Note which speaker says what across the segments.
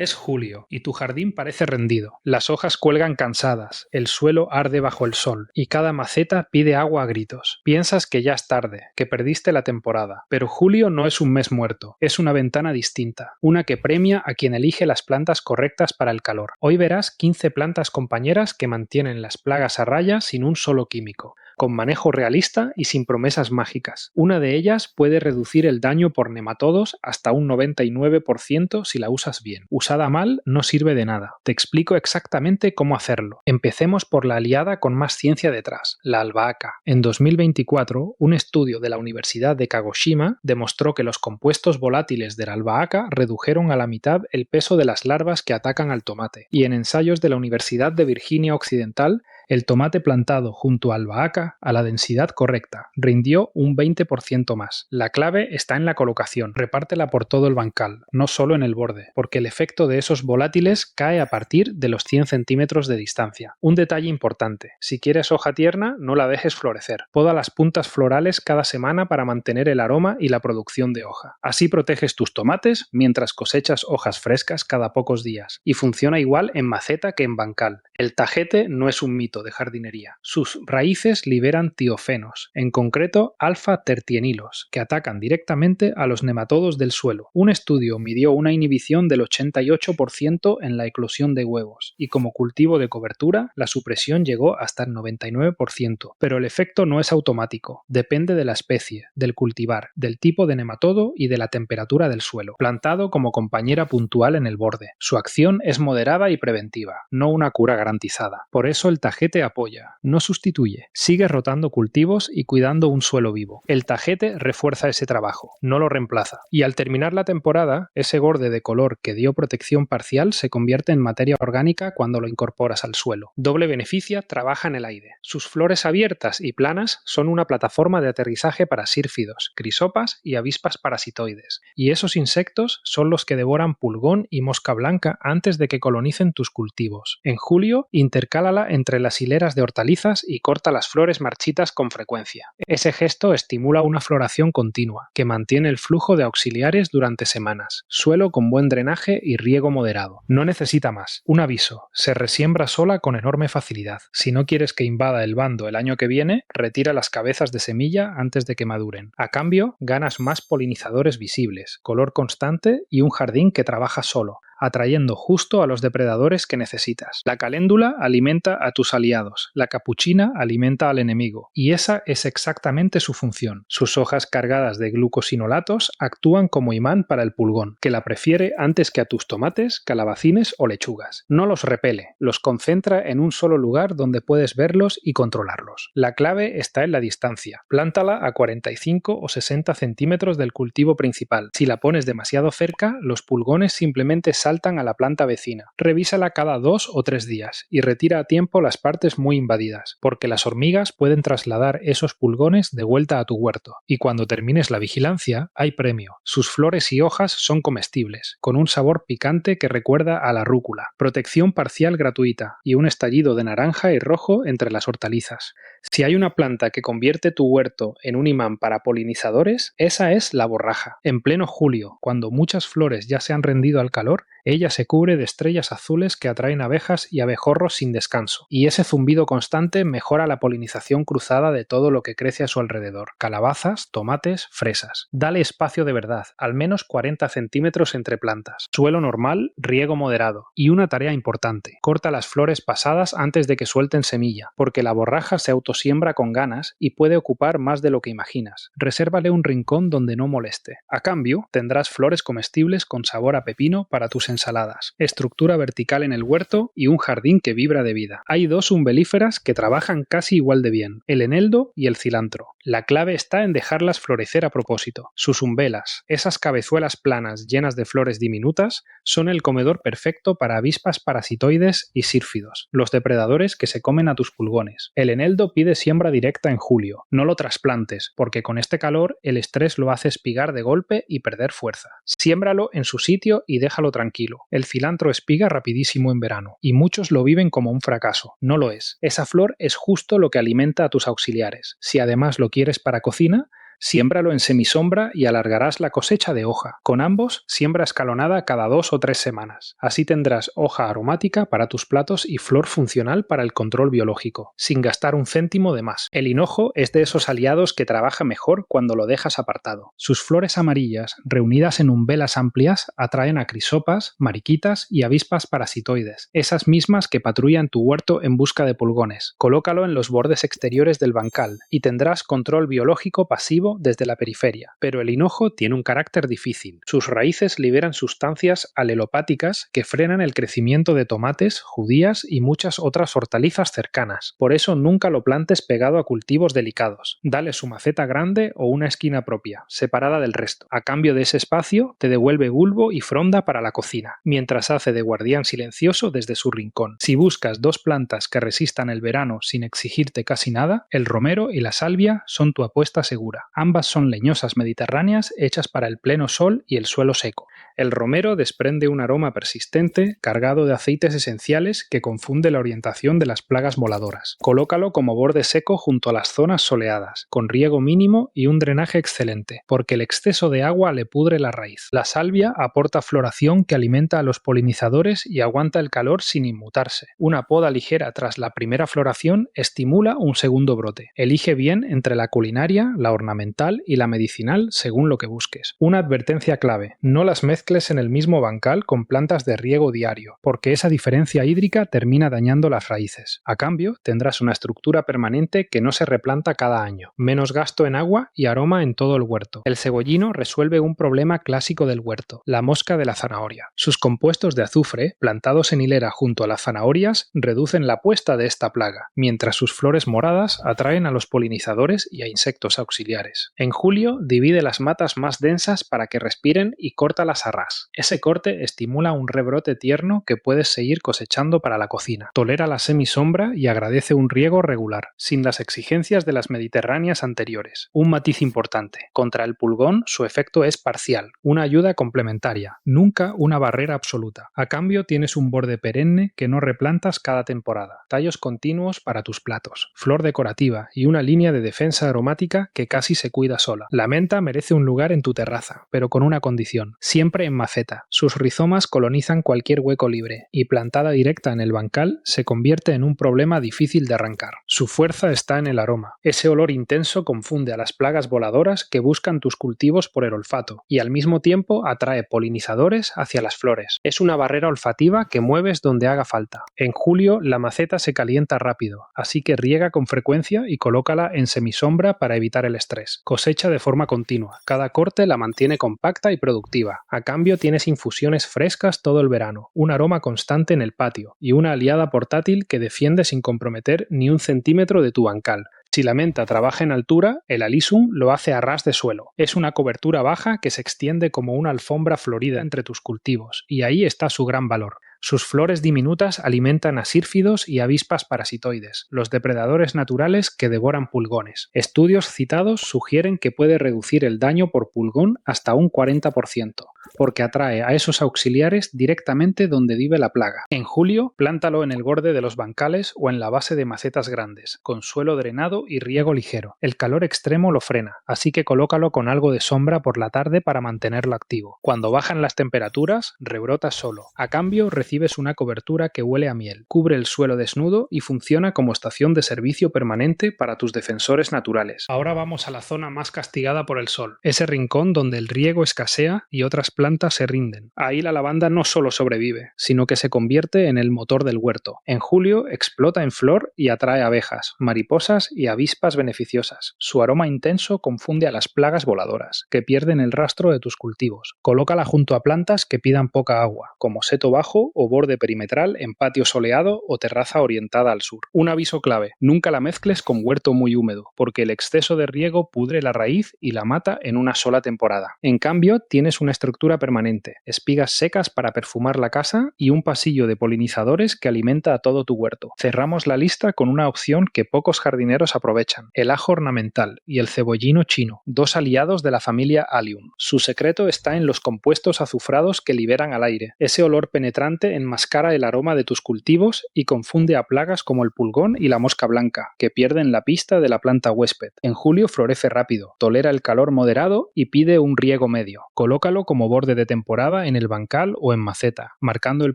Speaker 1: Es julio y tu jardín parece rendido. Las hojas cuelgan cansadas, el suelo arde bajo el sol y cada maceta pide agua a gritos. Piensas que ya es tarde, que perdiste la temporada. Pero julio no es un mes muerto, es una ventana distinta, una que premia a quien elige las plantas correctas para el calor. Hoy verás 15 plantas compañeras que mantienen las plagas a raya sin un solo químico, con manejo realista y sin promesas mágicas. Una de ellas puede reducir el daño por nematodos hasta un 99% si la usas bien. Usada mal no sirve de nada. Te explico exactamente cómo hacerlo. Empecemos por la aliada con más ciencia detrás, la albahaca. En 2024, un estudio de la Universidad de Kagoshima demostró que los compuestos volátiles de la albahaca redujeron a la mitad el peso de las larvas que atacan al tomate. Y en ensayos de la Universidad de Virginia Occidental, el tomate plantado junto a albahaca, a la densidad correcta, rindió un 20% más. La clave está en la colocación. Repártela por todo el bancal, no solo en el borde, porque el efecto de esos volátiles cae a partir de los 100 centímetros de distancia. Un detalle importante: si quieres hoja tierna, no la dejes florecer. Poda las puntas florales cada semana para mantener el aroma y la producción de hoja. Así proteges tus tomates mientras cosechas hojas frescas cada pocos días. Y funciona igual en maceta que en bancal. El tajete no es un mito de jardinería. Sus raíces liberan tiofenos, en concreto alfa-tertienilos, que atacan directamente a los nematodos del suelo. Un estudio midió una inhibición del 88% en la eclosión de huevos, y como cultivo de cobertura, la supresión llegó hasta el 99%. Pero el efecto no es automático, depende de la especie, del cultivar, del tipo de nematodo y de la temperatura del suelo. Plantado como compañera puntual en el borde. Su acción es moderada y preventiva, no una cura garantizada. Por eso el tajete apoya, no sustituye. Sigue rotando cultivos y cuidando un suelo vivo. El tajete refuerza ese trabajo, no lo reemplaza. Y al terminar la temporada, ese borde de color que dio protección parcial se convierte en materia orgánica cuando lo incorporas al suelo. Doble beneficia trabaja en el aire. Sus flores abiertas y planas son una plataforma de aterrizaje para sírfidos, crisopas y avispas parasitoides. Y esos insectos son los que devoran pulgón y mosca blanca antes de que colonicen tus cultivos. En julio, intercálala entre las hileras de hortalizas y corta las flores marchitas con frecuencia. Ese gesto estimula una floración continua, que mantiene el flujo de auxiliares durante semanas. Suelo con buen drenaje y riego moderado. No necesita más. Un aviso: se resiembra sola con enorme facilidad. Si no quieres que invada el bando el año que viene, retira las cabezas de semilla antes de que maduren. A cambio, ganas más polinizadores visibles, color constante y un jardín que trabaja solo, atrayendo justo a los depredadores que necesitas. La caléndula alimenta a tus aliados, la capuchina alimenta al enemigo, y esa es exactamente su función. Sus hojas cargadas de glucosinolatos actúan como imán para el pulgón, que la prefiere antes que a tus tomates, calabacines o lechugas. No los repele, los concentra en un solo lugar donde puedes verlos y controlarlos. La clave está en la distancia. Plántala a 45 o 60 centímetros del cultivo principal. Si la pones demasiado cerca, los pulgones simplemente saltan a la planta vecina. Revísala cada 2 o 3 días y retira a tiempo las partes muy invadidas, porque las hormigas pueden trasladar esos pulgones de vuelta a tu huerto. Y cuando termines la vigilancia, hay premio. Sus flores y hojas son comestibles, con un sabor picante que recuerda a la rúcula. Protección parcial gratuita y un estallido de naranja y rojo entre las hortalizas. Si hay una planta que convierte tu huerto en un imán para polinizadores, esa es la borraja. En pleno julio, cuando muchas flores ya se han rendido al calor, ella se cubre de estrellas azules que atraen abejas y abejorros sin descanso, y ese zumbido constante mejora la polinización cruzada de todo lo que crece a su alrededor: calabazas, tomates, fresas. Dale espacio de verdad, al menos 40 centímetros entre plantas. Suelo normal, riego moderado. Y una tarea importante: corta las flores pasadas antes de que suelten semilla, porque la borraja se autosiembra con ganas y puede ocupar más de lo que imaginas. Resérvale un rincón donde no moleste. A cambio, tendrás flores comestibles con sabor a pepino para tus ensaladas, estructura vertical en el huerto y un jardín que vibra de vida. Hay dos umbelíferas que trabajan casi igual de bien: el eneldo y el cilantro. La clave está en dejarlas florecer a propósito. Sus umbelas, esas cabezuelas planas llenas de flores diminutas, son el comedor perfecto para avispas parasitoides y sírfidos, los depredadores que se comen a tus pulgones. El eneldo pide siembra directa en julio. No lo trasplantes, porque con este calor el estrés lo hace espigar de golpe y perder fuerza. Siémbralo en su sitio y déjalo tranquilo. El cilantro espiga rapidísimo en verano, y muchos lo viven como un fracaso. No lo es. Esa flor es justo lo que alimenta a tus auxiliares. Si además lo quieres para cocina, Siémbralo en semisombra y alargarás la cosecha de hoja. Con ambos, siembra escalonada cada 2 o 3 semanas. Así tendrás hoja aromática para tus platos y flor funcional para el control biológico, sin gastar un céntimo de más. El hinojo es de esos aliados que trabaja mejor cuando lo dejas apartado. Sus flores amarillas, reunidas en umbelas amplias, atraen a crisopas, mariquitas y avispas parasitoides, esas mismas que patrullan tu huerto en busca de pulgones. Colócalo en los bordes exteriores del bancal y tendrás control biológico pasivo desde la periferia. Pero el hinojo tiene un carácter difícil. Sus raíces liberan sustancias alelopáticas que frenan el crecimiento de tomates, judías y muchas otras hortalizas cercanas. Por eso nunca lo plantes pegado a cultivos delicados. Dale su maceta grande o una esquina propia, separada del resto. A cambio de ese espacio, te devuelve bulbo y fronda para la cocina, mientras hace de guardián silencioso desde su rincón. Si buscas 2 plantas que resistan el verano sin exigirte casi nada, el romero y la salvia son tu apuesta segura. Ambas son leñosas mediterráneas hechas para el pleno sol y el suelo seco. El romero desprende un aroma persistente, cargado de aceites esenciales que confunde la orientación de las plagas voladoras. Colócalo como borde seco junto a las zonas soleadas, con riego mínimo y un drenaje excelente, porque el exceso de agua le pudre la raíz. La salvia aporta floración que alimenta a los polinizadores y aguanta el calor sin inmutarse. Una poda ligera tras la primera floración estimula un segundo brote. Elige bien entre la culinaria, la ornamental y la medicinal según lo que busques. Una advertencia clave: no las mezcles en el mismo bancal con plantas de riego diario, porque esa diferencia hídrica termina dañando las raíces. A cambio, tendrás una estructura permanente que no se replanta cada año, menos gasto en agua y aroma en todo el huerto. El cebollino resuelve un problema clásico del huerto: la mosca de la zanahoria. Sus compuestos de azufre, plantados en hilera junto a las zanahorias, reducen la puesta de esta plaga, mientras sus flores moradas atraen a los polinizadores y a insectos auxiliares. En julio, divide las matas más densas para que respiren y córtalas a ras. Ese corte estimula un rebrote tierno que puedes seguir cosechando para la cocina. Tolera la semisombra y agradece un riego regular, sin las exigencias de las mediterráneas anteriores. Un matiz importante: contra el pulgón su efecto es parcial, una ayuda complementaria, nunca una barrera absoluta. A cambio tienes un borde perenne que no replantas cada temporada, tallos continuos para tus platos, flor decorativa y una línea de defensa aromática que casi se cuida sola. La menta merece un lugar en tu terraza, pero con una condición: siempre en maceta. Sus rizomas colonizan cualquier hueco libre y plantada directa en el bancal se convierte en un problema difícil de arrancar. Su fuerza está en el aroma. Ese olor intenso confunde a las plagas voladoras que buscan tus cultivos por el olfato y al mismo tiempo atrae polinizadores hacia las flores. Es una barrera olfativa que mueves donde haga falta. En julio la maceta se calienta rápido, así que riega con frecuencia y colócala en semisombra para evitar el estrés. Cosecha de forma continua. Cada corte la mantiene compacta y productiva. A cambio tienes infusiones frescas todo el verano, un aroma constante en el patio y una aliada portátil que defiende sin comprometer ni un centímetro de tu bancal. Si la menta trabaja en altura, el alisum lo hace a ras de suelo. Es una cobertura baja que se extiende como una alfombra florida entre tus cultivos, y ahí está su gran valor. Sus flores diminutas alimentan a sírfidos y avispas parasitoides, los depredadores naturales que devoran pulgones. Estudios citados sugieren que puede reducir el daño por pulgón hasta un 40%, porque atrae a esos auxiliares directamente donde vive la plaga. En julio, plántalo en el borde de los bancales o en la base de macetas grandes, con suelo drenado y riego ligero. El calor extremo lo frena, así que colócalo con algo de sombra por la tarde para mantenerlo activo. Cuando bajan las temperaturas, rebrota solo. A cambio, recibes una cobertura que huele a miel, cubre el suelo desnudo y funciona como estación de servicio permanente para tus defensores naturales. Ahora vamos a la zona más castigada por el sol, ese rincón donde el riego escasea y otras plantas se rinden. Ahí la lavanda no solo sobrevive, sino que se convierte en el motor del huerto. En julio explota en flor y atrae abejas, mariposas y avispas beneficiosas. Su aroma intenso confunde a las plagas voladoras, que pierden el rastro de tus cultivos. Colócala junto a plantas que pidan poca agua, como seto bajo o borde perimetral en patio soleado o terraza orientada al sur. Un aviso clave: nunca la mezcles con huerto muy húmedo, porque el exceso de riego pudre la raíz y la mata en una sola temporada. En cambio, tienes una estructura permanente, espigas secas para perfumar la casa y un pasillo de polinizadores que alimenta a todo tu huerto. Cerramos la lista con una opción que pocos jardineros aprovechan: el ajo ornamental y el cebollino chino, dos aliados de la familia Allium. Su secreto está en los compuestos azufrados que liberan al aire. Ese olor penetrante este enmascara el aroma de tus cultivos y confunde a plagas como el pulgón y la mosca blanca, que pierden la pista de la planta huésped. En julio florece rápido, tolera el calor moderado y pide un riego medio. Colócalo como borde de temporada en el bancal o en maceta, marcando el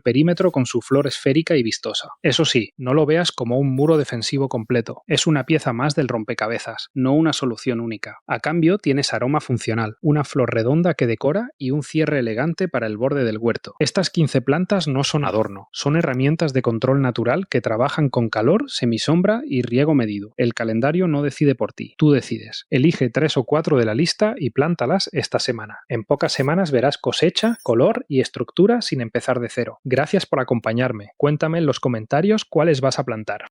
Speaker 1: perímetro con su flor esférica y vistosa. Eso sí, no lo veas como un muro defensivo completo. Es una pieza más del rompecabezas, no una solución única. A cambio, tienes aroma funcional, una flor redonda que decora y un cierre elegante para el borde del huerto. Estas 15 plantas no son adorno, son herramientas de control natural que trabajan con calor, semisombra y riego medido. El calendario no decide por ti, tú decides. Elige 3 o 4 de la lista y plántalas esta semana. En pocas semanas verás cosecha, color y estructura sin empezar de cero. Gracias por acompañarme. Cuéntame en los comentarios cuáles vas a plantar.